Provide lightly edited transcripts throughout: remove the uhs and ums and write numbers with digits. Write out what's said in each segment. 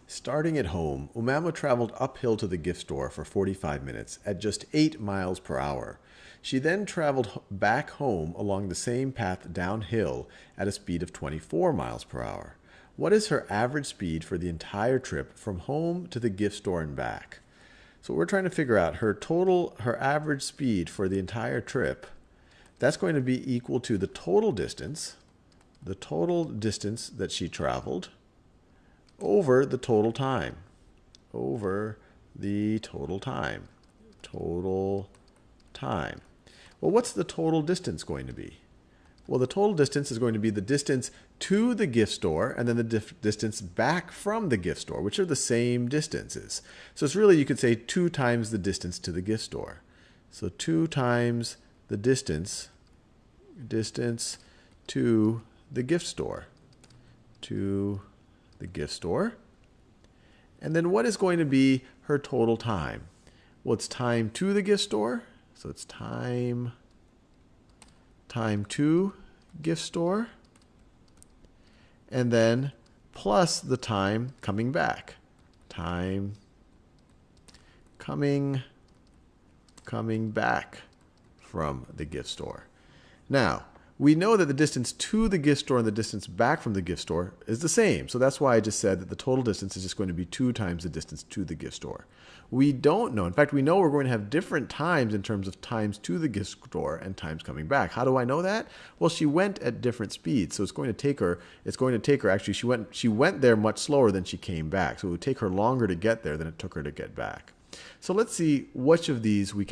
Starting at home, Umama traveled uphill to the gift store for 45 minutes at just 8 miles per hour. She then traveled back home along the same path downhill at a speed of 24 miles per hour. What is her average speed for the entire trip from home to the gift store and back? So we're trying to figure out her average speed for the entire trip. That's going to be equal to the total distance that she traveled over the total time. Over the total time. Total time. Well, what's the total distance going to be? Well, the total distance is going to be the distance to the gift store and then the distance back from the gift store, which are the same distances. So it's really, you could say 2 times the distance to the gift store. So 2 times the distance to the gift store. To the gift store. And then what is going to be her total time? Well, it's time to the gift store. So it's time to gift store. And then plus the time coming back. Time coming back from the gift store. Now, we know that the distance to the gift store and the distance back from the gift store is the same. So that's why I just said that the total distance is just going to be 2 times the distance to the gift store. We don't know. In fact, we know we're going to have different times in terms of times to the gift store and times coming back. How do I know that? Well, she went at different speeds. So it's going to take her, actually, she went there much slower than she came back. So it would take her longer to get there than it took her to get back. So let's see which of these we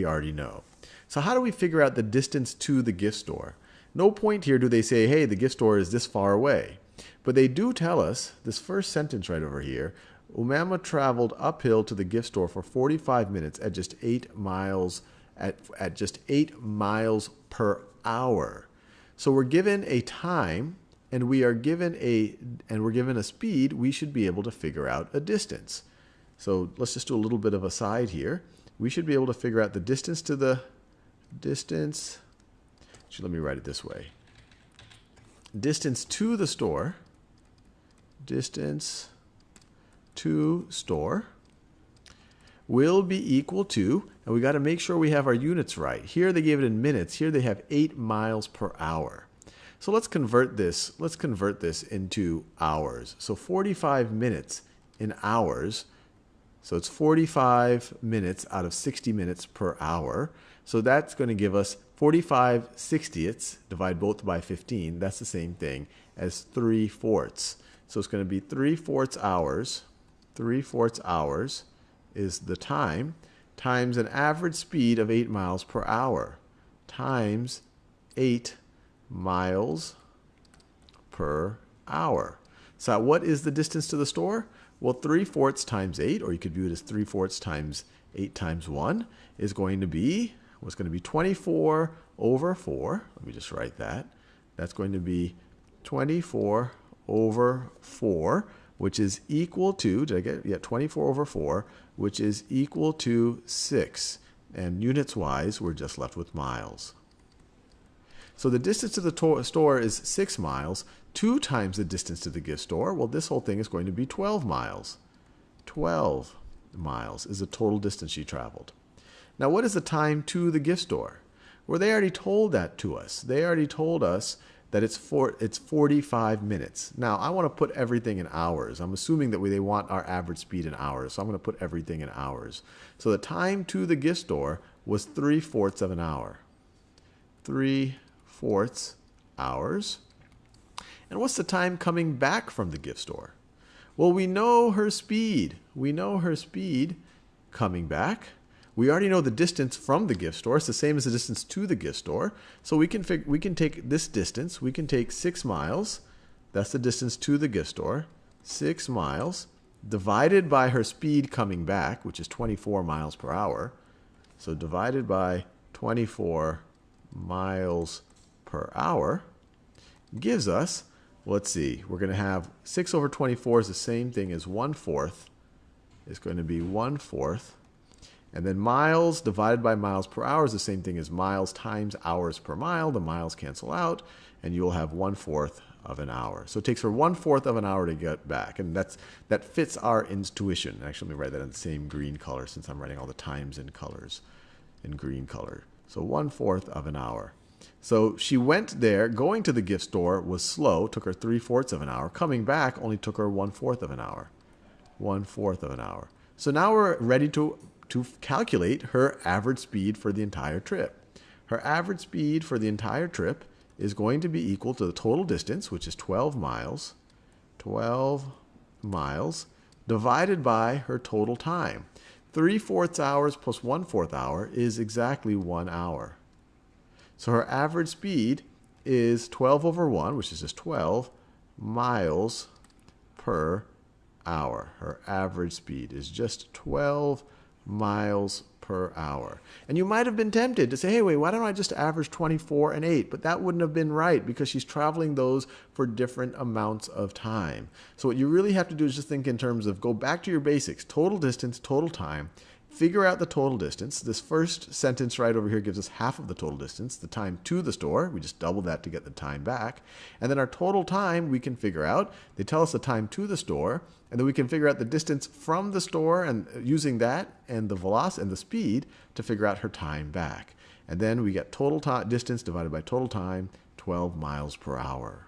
already know. So how do we figure out the distance to the gift store? No point here do they say, hey, the gift store is this far away. But they do tell us, this first sentence right over here, Umama traveled uphill to the gift store for 45 minutes at just 8 miles at just 8 miles per hour. So we're given a time and we're given a speed, we should be able to figure out a distance. So let's just do a little bit of a side here. We should be able to figure out the distance to the distance. Actually, let me write it this way. Distance to the store. Distance to store will be equal to, and we got to make sure we have our units right. Here they gave it in minutes. Here they have 8 miles per hour. So let's convert this. Let's convert this into hours. So 45 minutes in hours. So it's 45 minutes out of 60 minutes per hour. So that's going to give us 45/60ths, divide both by 15. That's the same thing as 3/4. So it's going to be 3/4 hours. 3/4 hours is the time times an average speed of 8 miles per hour times 8 miles per hour. So what is the distance to the store? Well, 3/4 times 8, or you could view it as 3/4 times 8 times 1, is going to be, what's going to be 24 over 4. Let me just write that. That's going to be 24 over 4, which is equal to, did I get it? Yeah, 24 over 4, which is equal to 6. And units-wise, we're just left with miles. So the distance to the store is 6 miles. 2 times the distance to the gift store. Well, this whole thing is going to be 12 miles. 12 miles is the total distance she traveled. Now, what is the time to the gift store? Well, they already told that to us. They already told us that it's 45 minutes. Now, I want to put everything in hours. I'm assuming that they want our average speed in hours, so I'm going to put everything in hours. So the time to the gift store was 3/4 of an hour. 3/4 hours. And what's the time coming back from the gift store? Well, we know her speed. We know her speed coming back. We already know the distance from the gift store. It's the same as the distance to the gift store. So we can take this distance. We can take 6 miles. That's the distance to the gift store. 6 miles divided by her speed coming back, which is 24 miles per hour. So divided by 24 miles per hour gives us, let's see, we're going to have 6 over 24 is the same thing as 1/4. It's going to be 1/4. And then miles divided by miles per hour is the same thing as miles times hours per mile. The miles cancel out, and you'll have 1/4 of an hour. So it takes her 1/4 of an hour to get back. And that fits our intuition. Actually, let me write that in the same green color since I'm writing all the times in colors in green color. So 1/4 of an hour. So she went there. Going to the gift store was slow, took her 3/4 of an hour. Coming back only took her 1/4 of an hour. 1/4 of an hour. So now we're ready to calculate her average speed for the entire trip. Her average speed for the entire trip is going to be equal to the total distance, which is 12 miles, 12 miles, divided by her total time. 3/4 hours plus 1/4 hour is exactly 1 hour. So her average speed is 12 over 1, which is just 12 miles per hour. Her average speed is just 12 miles per hour. And you might have been tempted to say, hey, wait, why don't I just average 24 and 8? But that wouldn't have been right because she's traveling those for different amounts of time. So what you really have to do is just think in terms of go back to your basics, total distance, total time. Figure out the total distance. This first sentence right over here gives us half of the total distance, the time to the store. We just double that to get the time back. And then our total time we can figure out. They tell us the time to the store, and then we can figure out the distance from the store and using that and the velocity and the speed to figure out her time back. And then we get total distance divided by total time, 12 miles per hour.